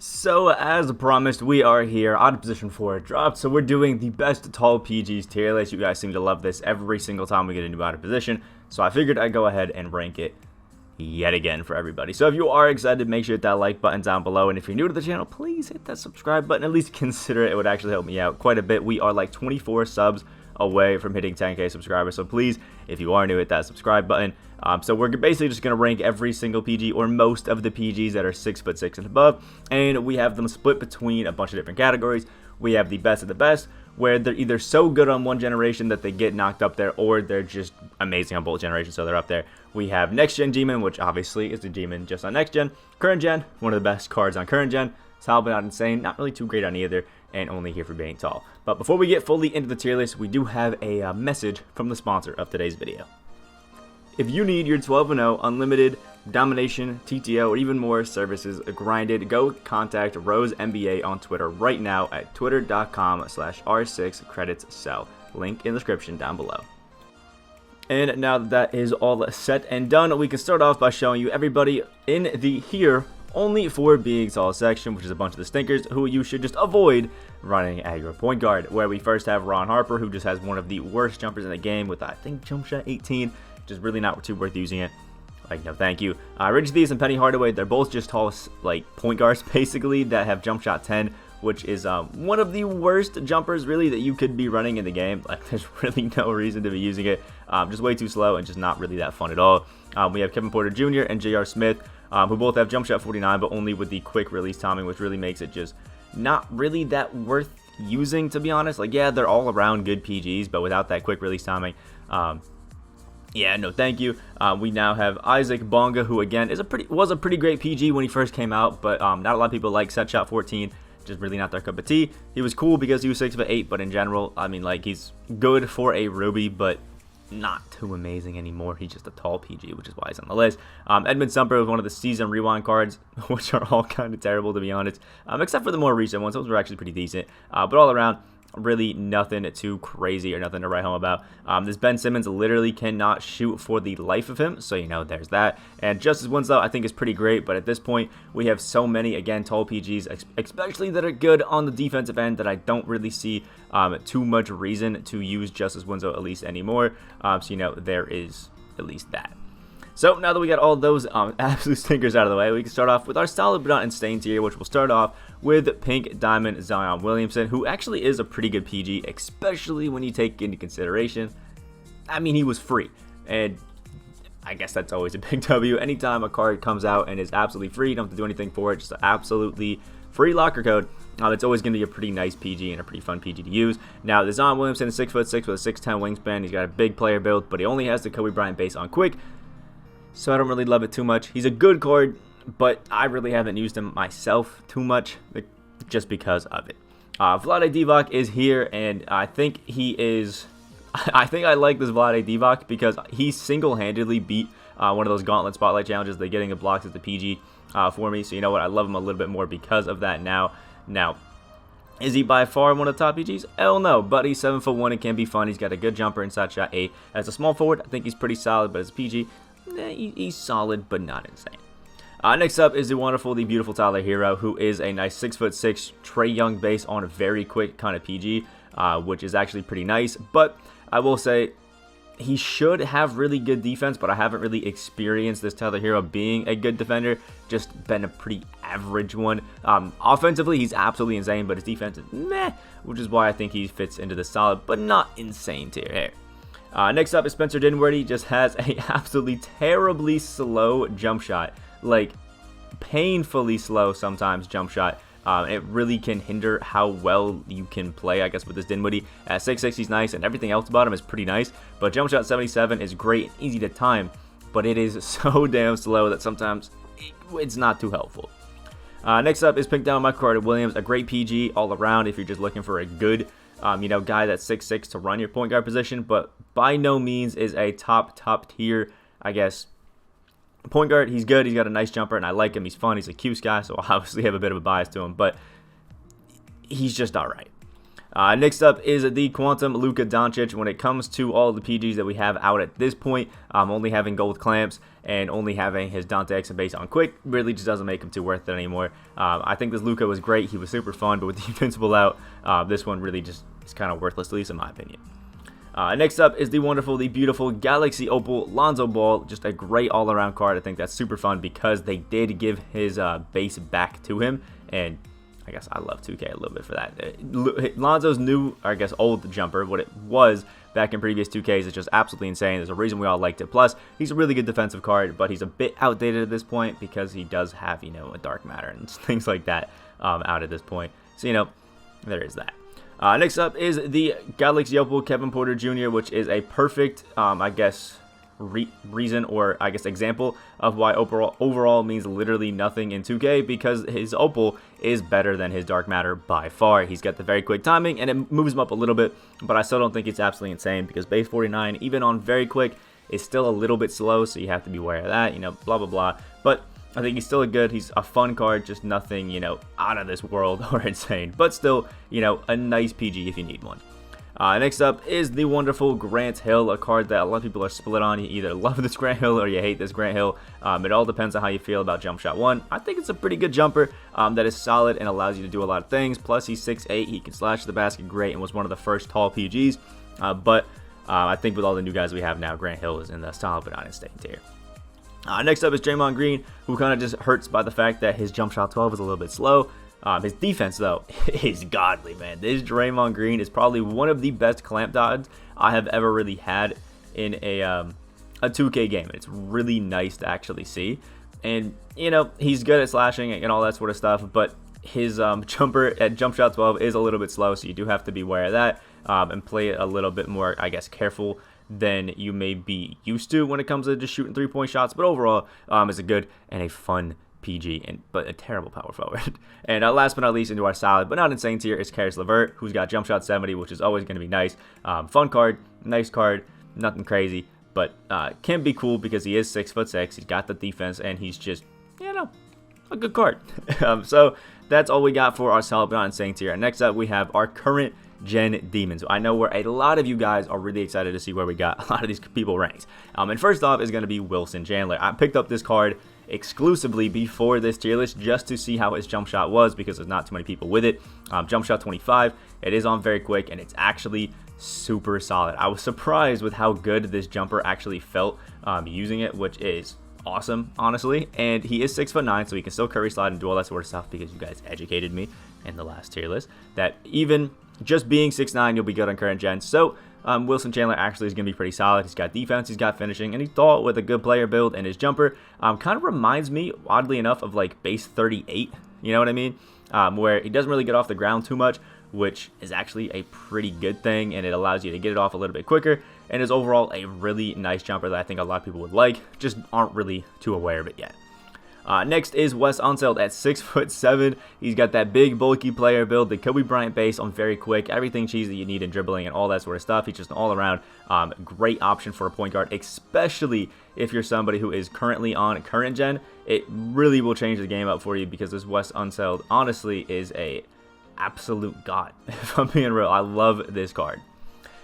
So, as promised, we are here on position 4 dropped. So, we're doing the best tall PGs tier list. You guys seem to love this every single time we get a new out of position. So, I figured I'd go ahead and rank it yet again for everybody. So, if you are excited, make sure to hit that like button down below. And if you're new to the channel, please hit that subscribe button. At least consider it. It would actually help me out quite a bit. We are like 24 subs away from hitting 10k subscribers, so please, if you are new, hit that subscribe button. So we're basically just going to rank every single PG, or most of the PGs that are 6'6" and above, and we have them split between a bunch of different categories. We have the best of the best, where they're either so good on one generation that they get knocked up there, or they're just amazing on both generations, so they're up there. We have next gen G-Man, which obviously is the G-Man just on next gen. Current gen, one of the best cards on current gen. Solid but not insane, not really too great on either, and only here for being tall. But before we get fully into the tier list, we do have a message from the sponsor of today's video. If you need your 12-0 unlimited domination, TTO, or even more services grinded, go contact Rose NBA on Twitter right now at twitter.com/r6creditssell. Link in the description down below. And now that is all set and done, we can start off by showing you everybody in the here only for being tall section, which is a bunch of the stinkers who you should just avoid running at your point guard, where we first have Ron Harper, who just has one of the worst jumpers in the game with, I think, jump shot 18, just really not too worth using it. Like, no thank you. Rich Thieves and Penny Hardaway, they're both just tall, like, point guards basically that have jump shot 10, which is one of the worst jumpers really that you could be running in the game. Like, there's really no reason to be using it. Just way too slow and just not really that fun at all. We have Kevin Porter Jr. and J.R. Smith, who both have jump shot 49, but only with the quick release timing, which really makes it just not really that worth using, to be honest. Like, yeah, they're all around good PGs, but without that quick release timing, yeah, no thank you. We now have Isaac Bonga, who again is was a pretty great PG when he first came out, but not a lot of people like set shot 14. Just really not their cup of tea. He was cool because he was 6'8", but in general, I mean, like, he's good for a Ruby, but not too amazing anymore. He's just a tall PG, which is why he's on the list. Edmund Sumper was one of the season rewind cards, which are all kind of terrible, to be honest, except for the more recent ones. Those were actually pretty decent, but all around, really nothing too crazy or nothing to write home about. This Ben Simmons literally cannot shoot for the life of him, so, you know, there's that. And Justice Winslow, I think, is pretty great, but at this point, we have so many, again, tall PGs, especially that are good on the defensive end, that I don't really see too much reason to use Justice Winslow at least anymore. So, you know, there is at least that. So now that we got all those absolute stinkers out of the way, we can start off with our solid but not insane tier, which will start off with Pink Diamond Zion Williamson, who actually is a pretty good PG, especially when you take into consideration, I mean, he was free, and I guess that's always a big W. Anytime a card comes out and is absolutely free, you don't have to do anything for it, just an absolutely free locker code, it's always going to be a pretty nice PG and a pretty fun PG to use. Now, the Zion Williamson is 6'6" with a 6'10" wingspan. He's got a big player build, but he only has the Kobe Bryant base on quick, so I don't really love it too much. He's a good card, but I really haven't used him myself too much, just because of it. Vlade Divac is here, and I think he is... I think I like this Vlade Divac because he single-handedly beat one of those Gauntlet Spotlight challenges. They're getting the blocks at the PG for me, so you know what? I love him a little bit more because of that now. Now, is he by far one of the top PGs? Hell no, but he's 7'1" and can be fun. He's got a good jumper inside shot 8. As a small forward, I think he's pretty solid, but as a PG... he's solid, but not insane. Next up is the wonderful, the beautiful Tyler Hero, who is a nice 6'6" Trae Young base on a very quick kind of PG, which is actually pretty nice. But I will say he should have really good defense, but I haven't really experienced this Tyler Hero being a good defender, just been a pretty average one. Offensively, he's absolutely insane, but his defense is meh, which is why I think he fits into the solid, but not insane tier here. Next up is Spencer Dinwiddie. Just has a absolutely terribly slow jump shot, like painfully slow sometimes jump shot. It really can hinder how well you can play, I guess, with this Dinwiddie. At 6'6", he's nice, and everything else about him is pretty nice, but jump shot 77 is great and easy to time, but it is so damn slow that sometimes it's not too helpful. Next up is Pink Diamond Michael Carter Williams, a great PG all around if you're just looking for a good you know, guy that's 6'6" to run your point guard position, but by no means is a top tier, I guess, point guard. He's good. He's got a nice jumper, and I like him. He's fun. He's a cute guy, so I obviously have a bit of a bias to him, but he's just all right. Next up is the Quantum Luka Doncic. When it comes to all the PGs that we have out at this point, only having gold clamps, and only having his Dante X and base on quick really just doesn't make him too worth it anymore. I think this Luka was great. He was super fun, but with the Invincible out, this one really just is kind of worthless, at least in my opinion. Next up is the wonderful, the beautiful Galaxy Opal Lonzo Ball. Just a great all-around card. I think that's super fun because they did give his base back to him, and I guess I love 2K a little bit for that. Lonzo's new, or I guess old jumper, what it was back in previous 2Ks, is just absolutely insane. There's a reason we all liked it. Plus, he's a really good defensive card, but he's a bit outdated at this point because he does have, you know, a dark matter and things like that out at this point. So, you know, there is that. Next up is the Galaxy Opal Kevin Porter Jr., which is a perfect, I guess, reason or I guess example of why overall means literally nothing in 2K, because his Opal is better than his Dark Matter by far. He's got the very quick timing and it moves him up a little bit, but I still don't think it's absolutely insane because base 49, even on very quick, is still a little bit slow, so you have to be aware of that, you know, blah, blah, blah. But I think he's still he's a fun card, just nothing, you know, out of this world or insane, but still, you know, a nice PG if you need one. Next up is the wonderful Grant Hill, a card that a lot of people are split on. You either love this Grant Hill or you hate this Grant Hill. It all depends on how you feel about Jump Shot 1. I think it's a pretty good jumper that is solid and allows you to do a lot of things. Plus, he's 6'8", he can slash the basket great and was one of the first tall PGs. But I think with all the new guys we have now, Grant Hill is in the solid but not insane tier. Next up is Draymond Green, who kind of just hurts by the fact that his Jump Shot 12 is a little bit slow. His defense, though, is godly, man. This Draymond Green is probably one of the best clamp dodges I have ever really had in a 2K game. It's really nice to actually see. And, you know, he's good at slashing and all that sort of stuff, but his jumper at Jump Shot 12 is a little bit slow, so you do have to be aware of that and play it a little bit more, I guess, careful than you may be used to when it comes to just shooting three-point shots. But overall, it's a good and a fun PG, but a terrible power forward. And last but not least, into our solid but not insane tier is Karis LeVert, who's got Jump Shot 70, which is always going to be nice. Fun card, nice card, nothing crazy, but can be cool because he is 6'6", he's got the defense, and he's just, you know, a good card. So that's all we got for our solid but not insane tier. And next up, we have our current gen demons. I know where a lot of you guys are really excited to see where we got a lot of these people ranked. And first off is going to be Wilson Chandler. I picked up this card exclusively before this tier list just to see how his jump shot was because there's not too many people with it. Jump shot 25, it is on very quick and it's actually super solid. I was surprised with how good this jumper actually felt using it, which is awesome, honestly. And he is 6'9", so he can still curry slide and do all that sort of stuff because you guys educated me in the last tier list that even just being 6'9", you'll be good on current gen. So Wilson Chandler actually is going to be pretty solid. He's got defense, he's got finishing, and he thought with a good player build and his jumper kind of reminds me, oddly enough, of like base 38, you know what I mean? Where he doesn't really get off the ground too much, which is actually a pretty good thing, and it allows you to get it off a little bit quicker, and is overall a really nice jumper that I think a lot of people would like, just aren't really too aware of it yet. Next is Wes Unseld at 6'7". He's got that big, bulky player build, the Kobe Bryant base on very quick, everything cheesy that you need in dribbling and all that sort of stuff. He's just an all-around great option for a point guard, especially if you're somebody who is currently on current gen. It really will change the game up for you because this Wes Unseld honestly is a absolute god. If I'm being real, I love this card.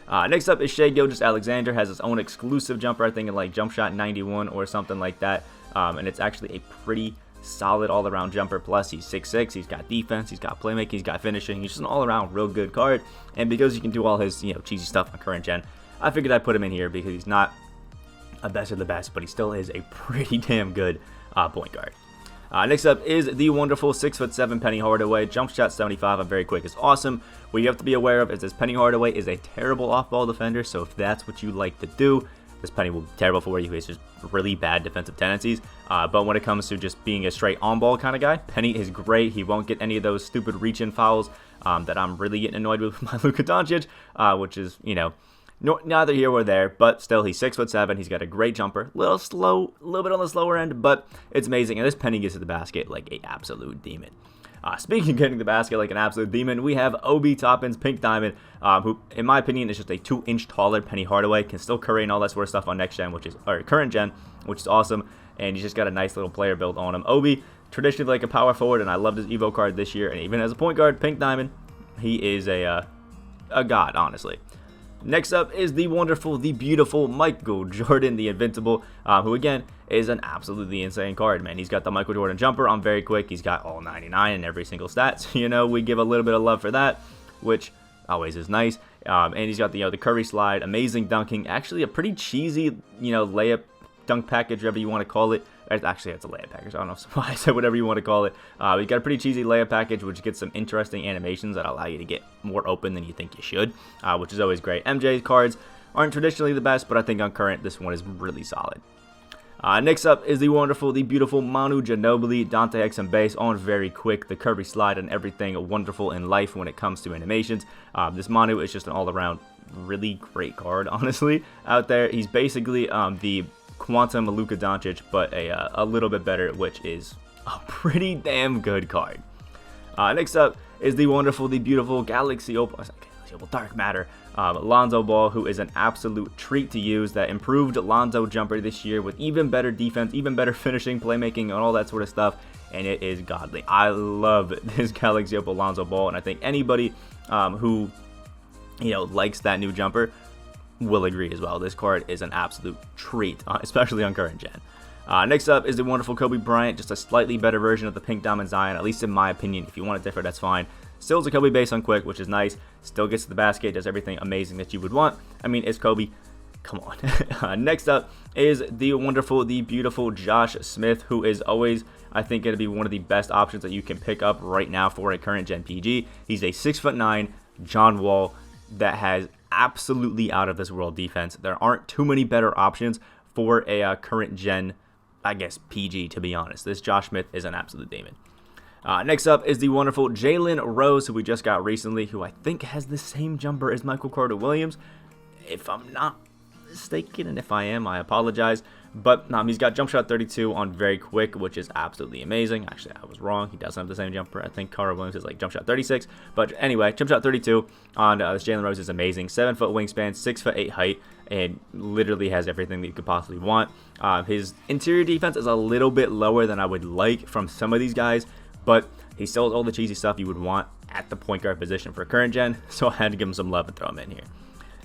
Next up is Shai Gilgeous-Alexander, has his own exclusive jumper, I think in like Jump Shot 91 or something like that. And it's actually a pretty solid all-around jumper. Plus, he's 6'6", he's got defense, he's got playmaking, he's got finishing. He's just an all-around real good card. And because he can do all his, you know, cheesy stuff on current gen, I figured I'd put him in here because he's not a best of the best, but he still is a pretty damn good point guard. Next up is the wonderful 6'7" Penny Hardaway. Jump Shot 75 on very quick is awesome. What you have to be aware of is this Penny Hardaway is a terrible off-ball defender, so if that's what you like to do, this Penny will be terrible for you. He has just really bad defensive tendencies. But when it comes to just being a straight on-ball kind of guy, Penny is great. He won't get any of those stupid reach-in fouls that I'm really getting annoyed with my Luka Doncic, which is, you know, neither here or there. But still, he's 6'7". He's got a great jumper. A little slow, a little bit on the slower end, but it's amazing. And this Penny gets to the basket like an absolute demon. Speaking of getting the basket like an absolute demon, we have Obi Toppin's Pink Diamond, who, in my opinion, is just a 2-inch taller Penny Hardaway. Can still curry and all that sort of stuff on next gen, or current gen, which is awesome. And he's just got a nice little player build on him. Obi, traditionally like a power forward, and I loved his Evo card this year. And even as a point guard, Pink Diamond, he is a god, honestly. Next up is the wonderful, the beautiful Michael Jordan, the Invincible, who again is an absolutely insane card, man. He's got the Michael Jordan jumper on very quick. He's got all 99 in every single stat. So, you know, we give a little bit of love for that, which always is nice. And he's got the Curry slide, amazing dunking, actually a pretty cheesy, you know, layup dunk package, whatever you want to call it. Actually, it's a layup package. I don't know why I said whatever you want to call it. We got a pretty cheesy layup package, which gets some interesting animations that allow you to get more open than you think you should, which is always great. MJ cards aren't traditionally the best, but I think on current, this one is really solid. Next up is the wonderful, the beautiful Manu Ginobili, Dante X and base on very quick, the Kirby slide and everything wonderful in life when it comes to animations. This Manu is just an all-around really great card, honestly, out there. He's basically the Quantum Luka Doncic, but a little bit better, which is a pretty damn good card. Next up is the wonderful, the beautiful Galaxy Opal Dark Matter, Lonzo Ball, who is an absolute treat to use. That improved Lonzo jumper this year with even better defense, even better finishing, playmaking, and all that sort of stuff, and it is godly. I love this Galaxy Opal Lonzo Ball, and I think anybody who, you know, likes that new jumper will agree as well. This card is an absolute treat, especially on current gen. Next up is the wonderful Kobe Bryant, just a slightly better version of the Pink Diamond Zion, at least in my opinion. If you want it different, that's fine. Still is a Kobe base on quick, which is nice. Still gets to the basket, does everything amazing that you would want. I mean, it's Kobe. Come on. Next up is the wonderful, the beautiful Josh Smith, who is always, I think, going to be one of the best options that you can pick up right now for a current gen PG. He's a 6'9" John Wall that has absolutely out of this world defense. There aren't too many better options for a current gen, I guess, PG, to be honest. This Josh Smith is an absolute demon. Next up is the wonderful Jalen Rose, who we just got recently, who I think has the same jumper as Michael Carter Williams, if I'm not mistaken, and if I am, I apologize. But he's got jump shot 32 on very quick, which is absolutely amazing. Actually, I was wrong. He doesn't have the same jumper. I think Carter Williams is like jump shot 36. But anyway, jump shot 32 on this Jalen Rose is amazing. 7-foot wingspan, 6'8" height, and literally has everything that you could possibly want. His interior defense is a little bit lower than I would like from some of these guys, but he still has all the cheesy stuff you would want at the point guard position for current gen, so I had to give him some love and throw him in here.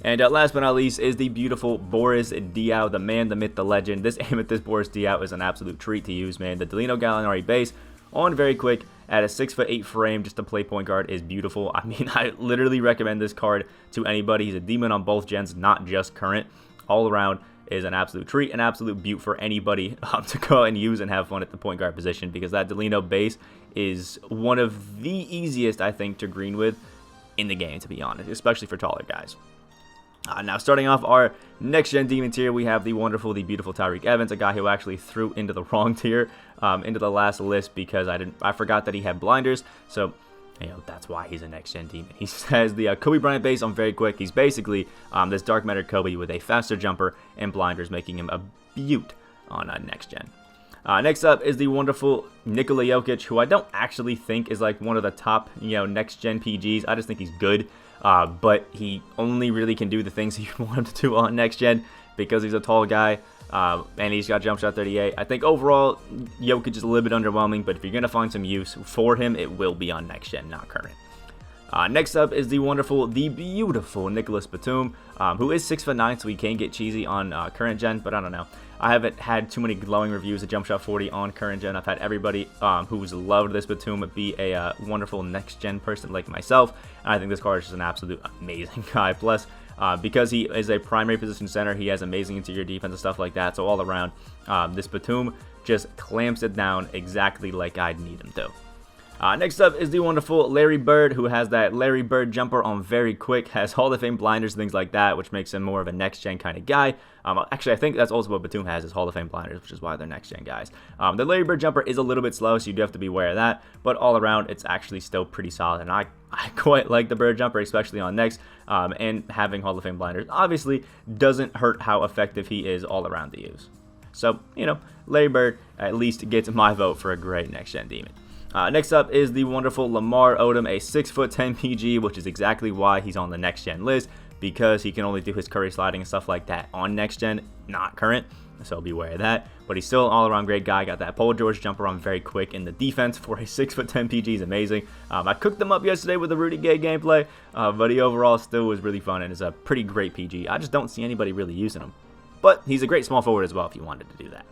And last but not least is the beautiful Boris Diaw, the man, the myth, the legend. This Amethyst Boris Diaw is an absolute treat to use, man. The Delino Gallinari base on very quick at a 6'8" frame just to play point guard is beautiful. I mean, I literally recommend this card to anybody. He's a demon on both gens, not just current. All around is an absolute treat, an absolute beaut for anybody to go and use and have fun at the point guard position, because that Delino base is one of the easiest, I think, to green with in the game, to be honest, especially for taller guys. Now, starting off our next-gen demon tier, we have the wonderful, the beautiful Tyreke Evans, a guy who actually threw into the wrong tier, into the last list, because I forgot that he had blinders. So, you know, that's why he's a next-gen demon. He has the Kobe Bryant base on very quick. He's basically this Dark Matter Kobe with a faster jumper and blinders, making him a beaut on next-gen. Next up is the wonderful Nikola Jokic, who I don't actually think is like one of the top, you know, next-gen PGs. I just think he's good. But he only really can do the things you want him to do on next gen because he's a tall guy, and he's got jump shot 38. I think overall, Jokic is a little bit underwhelming, but if you're going to find some use for him, it will be on next gen, not current. Next up is the wonderful, the beautiful Nicholas Batum, who is 6'9", so he can get cheesy on current gen, but I don't know. I haven't had too many glowing reviews of jump shot 40 on current gen. I've had everybody who's loved this Batum be a wonderful next gen person like myself, and I think this card is just an absolute amazing guy. Plus, because he is a primary position center, he has amazing interior defense and stuff like that, so all around, this Batum just clamps it down exactly like I'd need him to. Next up is the wonderful Larry Bird, who has that Larry Bird jumper on very quick, has Hall of Fame blinders, things like that, which makes him more of a next-gen kind of guy. Actually, I think that's also what Batum has, is Hall of Fame blinders, which is why they're next-gen guys. The Larry Bird jumper is a little bit slow, so you do have to be aware of that, but all around, it's actually still pretty solid, and I quite like the Bird jumper, especially on next, and having Hall of Fame blinders obviously doesn't hurt how effective he is all around to use. So, you know, Larry Bird at least gets my vote for a great next-gen demon. Next up is the wonderful Lamar Odom, a 6'10" PG, which is exactly why he's on the next-gen list, because he can only do his Curry sliding and stuff like that on next-gen, not current, so beware of that. But he's still an all-around great guy. Got that Paul George jumper on very quick, in the defense for a 6'10" PG is amazing. I cooked him up yesterday with the Rudy Gay gameplay, but he overall still was really fun and is a pretty great PG. I just don't see anybody really using him. But he's a great small forward as well if you wanted to do that.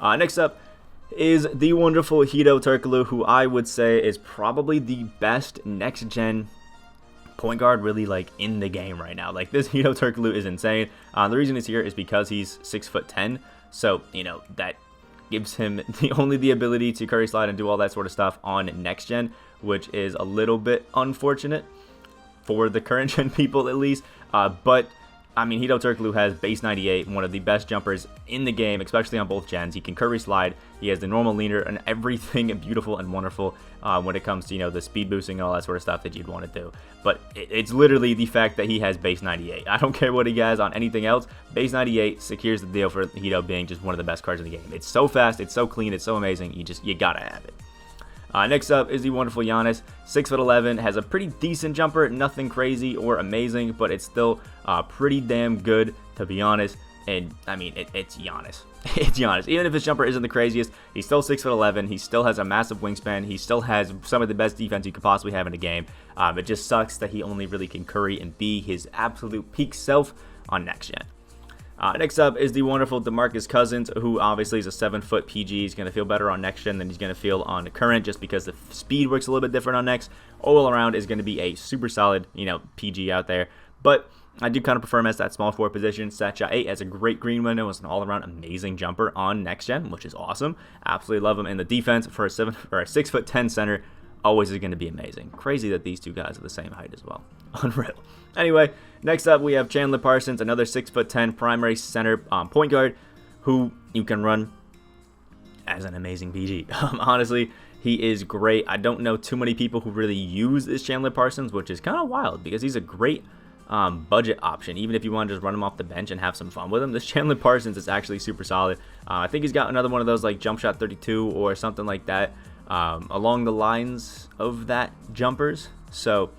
Next up is the wonderful Hedo Turkoglu, who I would say is probably the best next-gen point guard really like in the game right now. Like, this Hedo Turkoglu is insane. The reason he's here is because he's 6'10", so you know that gives him only the ability to curry slide and do all that sort of stuff on next gen, which is a little bit unfortunate for the current gen people at least. But I mean, Hedo Turkoglu has base 98, one of the best jumpers in the game, especially on both gens. He can curry slide, he has the normal leaner, and everything beautiful and wonderful when it comes to, you know, the speed boosting and all that sort of stuff that you'd want to do. But it's literally the fact that he has base 98. I don't care what he has on anything else. Base 98 secures the deal for Hedo being just one of the best cards in the game. It's so fast, it's so clean, it's so amazing. You gotta have it. Next up is the wonderful Giannis, 6'11", has a pretty decent jumper, nothing crazy or amazing, but it's still pretty damn good, to be honest. And I mean, it's Giannis. It's Giannis. Even if his jumper isn't the craziest, he's still 6'11". He still has a massive wingspan. He still has some of the best defense you could possibly have in a game. It just sucks that he only really can curry and be his absolute peak self on next gen. Next up is the wonderful DeMarcus Cousins, who obviously is a 7-foot PG. He's going to feel better on next gen than he's going to feel on current, just because the speed works a little bit different on next. All around is going to be a super solid, you know, PG out there. But I do kind of prefer him as that small forward position. Stat shot 8 has a great green window. It's an all-around amazing jumper on next gen, which is awesome. Absolutely love him. In the defense for a 6'10" center, always is going to be amazing. Crazy that these two guys are the same height as well. Unreal. Anyway, next up we have Chandler Parsons, another 6'10" primary center point guard who you can run as an amazing PG. Honestly, he is great. I don't know too many people who really use this Chandler Parsons, which is kind of wild because he's a great budget option. Even if you want to just run him off the bench and have some fun with him, this Chandler Parsons is actually super solid. I think he's got another one of those like jump shot 32 or something like that along the lines of that jumpers. So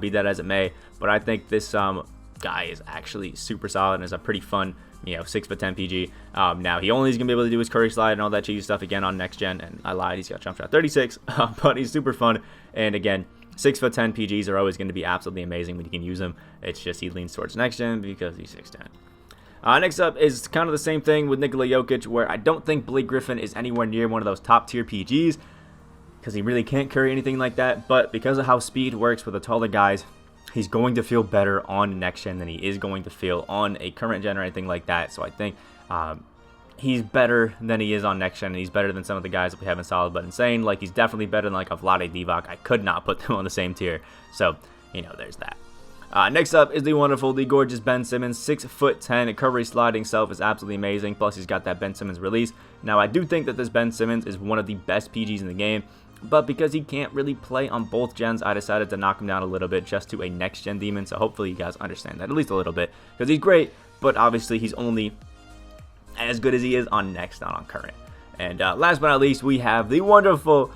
be that as it may, but I think this guy is actually super solid and is a pretty fun, you know, 6'10" PG. Now he only is gonna be able to do his curry slide and all that cheesy stuff again on next gen, and I lied, he's got jump shot 36, but he's super fun. And again, 6'10" PGs are always going to be absolutely amazing when you can use them. It's just he leans towards next gen because he's 6'10". Next up is kind of the same thing with Nikola Jokic, where I don't think Blake Griffin is anywhere near one of those top tier PGs because he really can't carry anything like that. But because of how speed works with the taller guys, he's going to feel better on next gen than he is going to feel on a current gen or anything like that. So I think he's better than he is on next gen, and he's better than some of the guys that we have in solid but insane. Like, he's definitely better than like a Vlade Divac. I could not put them on the same tier. So, you know, there's that. Next up is the wonderful, the gorgeous Ben Simmons, 6'10". Curry sliding self is absolutely amazing. Plus, he's got that Ben Simmons release. Now, I do think that this Ben Simmons is one of the best PGs in the game, but because he can't really play on both gens, I decided to knock him down a little bit just to a next gen demon. So hopefully you guys understand that at least a little bit, because he's great, but obviously he's only as good as he is on next, not on current. And last but not least, we have the wonderful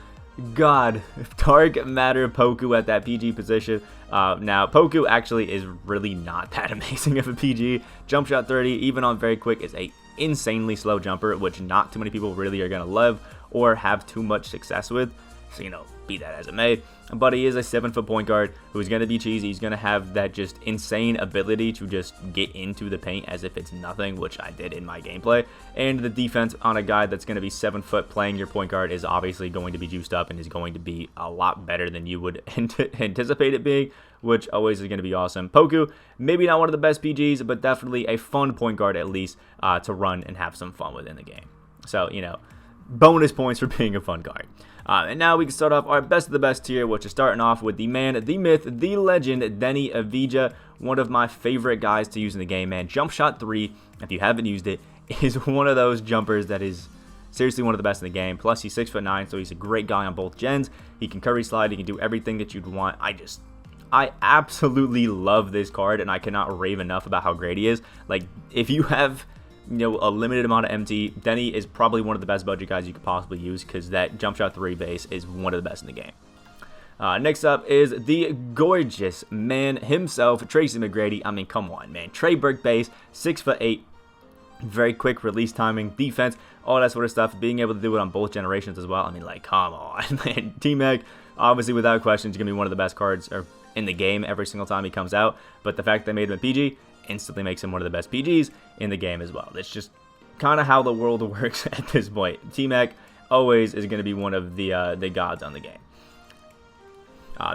Dark Matter Poku at that PG position. Now, Poku actually is really not that amazing of a PG. Jump shot 30, even on very quick, is a insanely slow jumper, which not too many people really are going to love or have too much success with. So, you know, be that as it may. But he is a 7-foot point guard who's going to be cheesy. He's going to have that just insane ability to just get into the paint as if it's nothing, which I did in my gameplay. And the defense on a guy that's going to be 7 foot playing your point guard is obviously going to be juiced up and is going to be a lot better than you would anticipate it being, which always is going to be awesome. Poku, maybe not one of the best PGs, but definitely a fun point guard at least to run and have some fun with in the game. So, you know, bonus points for being a fun guard. And now we can start off our best of the best tier, which is starting off with the man, the myth, the legend, Deni Avdija, one of my favorite guys to use in the game, man. Jump shot 3, if you haven't used it, is one of those jumpers that is seriously one of the best in the game. Plus, he's 6'9", so he's a great guy on both gens. He can curry slide, he can do everything that you'd want. I absolutely love this card, and I cannot rave enough about how great he is. Like, if you have, you know, a limited amount of MT, Deni is probably one of the best budget guys you could possibly use, because that jump shot 3 base is one of the best in the game. Next up is the gorgeous man himself, Tracy McGrady. I mean, come on, man. Trey Burke base, 6'8", very quick release timing, defense, all that sort of stuff. Being able to do it on both generations as well. I mean, like, come on, man. T-Mac, obviously, without question, is going to be one of the best cards in the game every single time he comes out. But the fact they made him a PG instantly makes him one of the best PGs in the game as well. It's just kind of how the world works at this point. T-Mac always is going to be one of the gods on the game.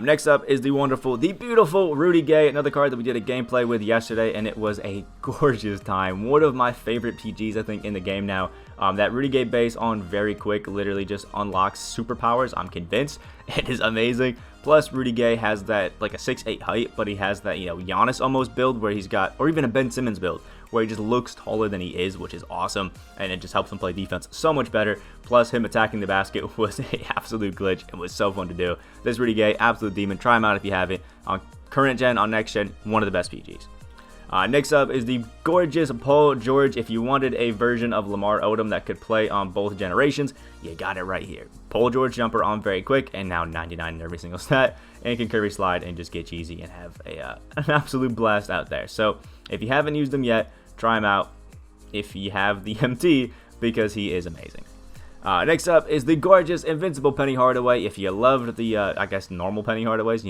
Next up is the wonderful, the beautiful Rudy Gay, another card that we did a gameplay with yesterday, and it was a gorgeous time. One of my favorite PGs, I think, in the game now. That Rudy Gay base on very quick literally just unlocks superpowers. I'm convinced. It is amazing. Plus, Rudy Gay has that, like a 6'8" height, but he has that, Giannis almost build where he's got, or even a Ben Simmons build, where he just looks taller than he is, which is awesome, and it just helps him play defense so much better. Plus, him attacking the basket was an absolute glitch. It was so fun to do. This Rudy Gay, absolute demon. Try him out if you haven't. On current gen, on next gen, one of the best PGs. Next up is the gorgeous Paul George. If you wanted a version of Lamar Odom that could play on both generations, you got it right here. Paul George jumper on very quick, and now 99 in every single stat, and can curry slide and just get cheesy and have an absolute blast out there. So if you haven't used him yet, try him out if you have the MT, because he is amazing. Next up is the gorgeous Invincible Penny Hardaway. If you loved the, I guess, normal Penny Hardaways,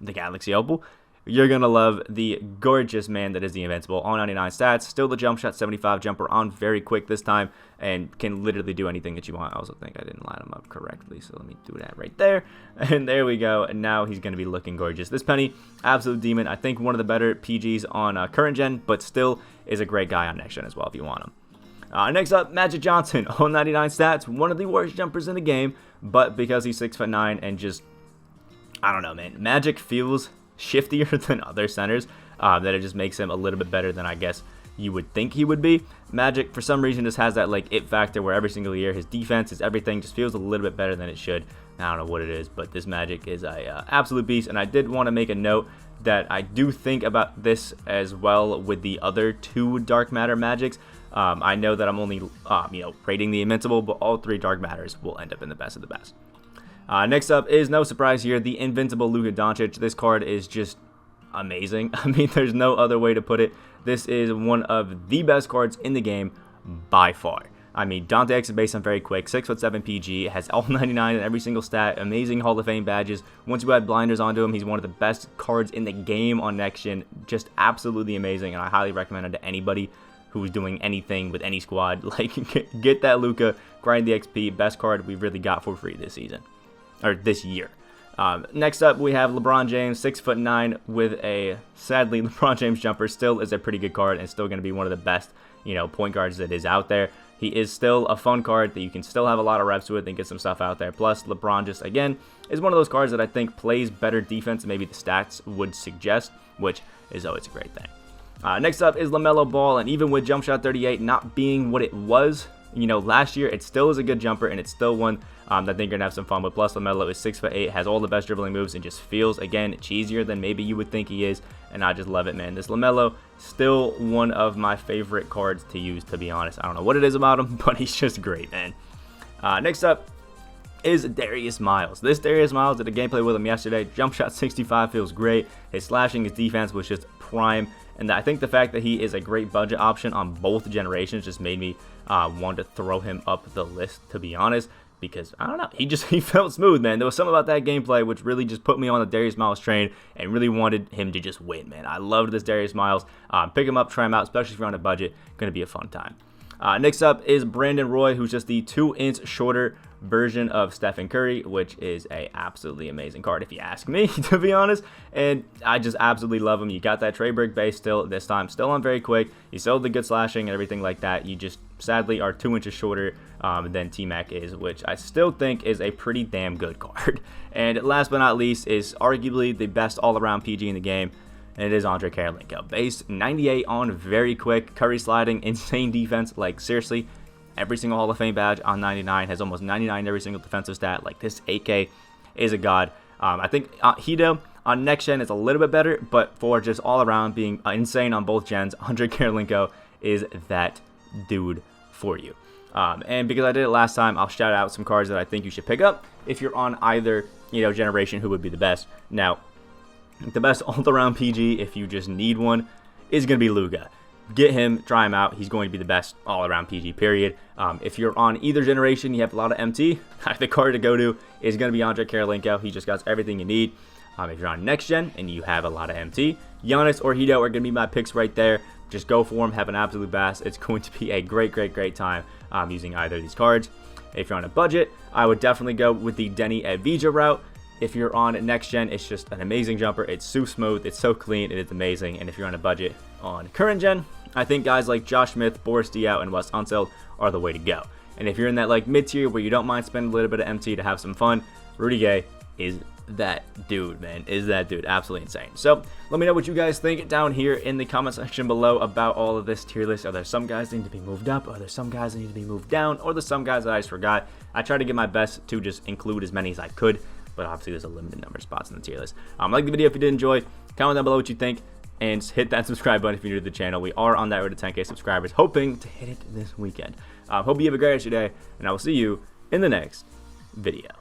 the Galaxy Opal, you're going to love the gorgeous man that is the Invincible. All 99 stats, still the jump shot, 75 jumper on very quick this time, and can literally do anything that you want. I also think I didn't line him up correctly, so let me do that right there. And there we go, and now he's going to be looking gorgeous. This Penny, absolute demon. I think one of the better PGs on current gen, but still is a great guy on next gen as well if you want him. Next up, Magic Johnson, all 99 stats, one of the worst jumpers in the game, but because he's 6'9" and just, I don't know, man, Magic feels shiftier than other centers, that it just makes him a little bit better than I guess you would think he would be. Magic, for some reason, just has that like it factor where every single year his defense, his everything just feels a little bit better than it should. I don't know what it is, but this Magic is a absolute beast, and I did want to make a note that I do think about this as well with the other two Dark Matter Magics. I know that I'm only rating the Invincible, but all three Dark Matters will end up in the best of the best. Next up is, no surprise here, the Invincible Luka Doncic. This card is just amazing. I mean, there's no other way to put it. This is one of the best cards in the game by far. I mean, Dante X is based on very quick, 6'7" PG, has all 99 in every single stat, amazing Hall of Fame badges. Once you add blinders onto him, he's one of the best cards in the game on next gen. Just absolutely amazing, and I highly recommend it to anybody who's doing anything with any squad. Like, get that Luka, grind the XP, best card we've really got for free this season. Or this year. Next up, we have LeBron James, 6'9", with a, sadly, LeBron James jumper. Still is a pretty good card and still going to be one of the best, point guards that is out there. He is still a fun card that you can still have a lot of reps with and get some stuff out there. Plus, LeBron just, again, is one of those cards that I think plays better defense than maybe the stats would suggest, which is always a great thing. Next up is LaMelo Ball, and even with Jump Shot 38 not being what it was, last year, it still is a good jumper, and it's still one that I think you're going to have some fun with. Plus, LaMelo is 6'8", has all the best dribbling moves, and just feels, again, cheesier than maybe you would think he is, and I just love it, man. This LaMelo, still one of my favorite cards to use, to be honest. I don't know what it is about him, but he's just great, man. Next up is Darius Miles. This Darius Miles, did a gameplay with him yesterday. Jump shot 65 feels great. His slashing, his defense was just prime. And I think the fact that he is a great budget option on both generations just made me want to throw him up the list, to be honest. Because, I don't know, he felt smooth, man. There was something about that gameplay which really just put me on the Darius Miles train and really wanted him to just win, man. I loved this Darius Miles. Pick him up, try him out, especially if you're on a budget. Going to be a fun time. Next up is Brandon Roy, who's just the 2-inch shorter version of Stephen Curry, which is a absolutely amazing card if you ask me, to be honest. And I just absolutely love him. You got that Trey Brick base still this time, still on very quick. You still have the good slashing and everything like that. You just sadly are 2 inches shorter than T-Mac is, which I still think is a pretty damn good card. And last but not least is arguably the best all-around PG in the game, and it is Andre Karolinko. Base 98 on very quick, Curry sliding, insane defense. Like, seriously, every single Hall of Fame badge on 99, has almost 99 every single defensive stat. Like, this 8K is a god. I think Hito on next gen is a little bit better, but for just all around being insane on both gens, Andre Karolinko is that dude for you. And because I did it last time, I'll shout out some cards that I think you should pick up if you're on either generation, who would be the best. Now, the best all-around PG, if you just need one, is going to be Luka. Get him, try him out. He's going to be the best all-around PG, period. If you're on either generation, you have a lot of MT, the card to go to is going to be Andre Karolinko. He just got everything you need. If you're on next gen and you have a lot of MT, Giannis or Hito are going to be my picks right there. just go for them, have an absolute blast. It's going to be a great time using either of these cards. If you're on a budget, I would definitely go with the Denny Evija route. If you're on next gen, it's just an amazing jumper. It's so smooth, it's so clean, it's amazing. And if you're on a budget on current gen, I think guys like Josh Smith, Boris Diaw, and Wes Unseld are the way to go. And if you're in that like mid tier where you don't mind spending a little bit of MT to have some fun, Rudy Gay is that dude, man. Is that dude. Absolutely insane. So let me know what you guys think down here in the comment section below about all of this tier list. Are there some guys that need to be moved up? Are there some guys that need to be moved down? Or there's some guys that I just forgot? I tried to get my best to just include as many as I could, but obviously there's a limited number of spots in the tier list. Like the video if you did enjoy. Comment down below what you think, and hit that subscribe button if you're new to the channel. We are on that road to 10K subscribers, hoping to hit it this weekend. Hope you have a great rest of your day, and I will see you in the next video.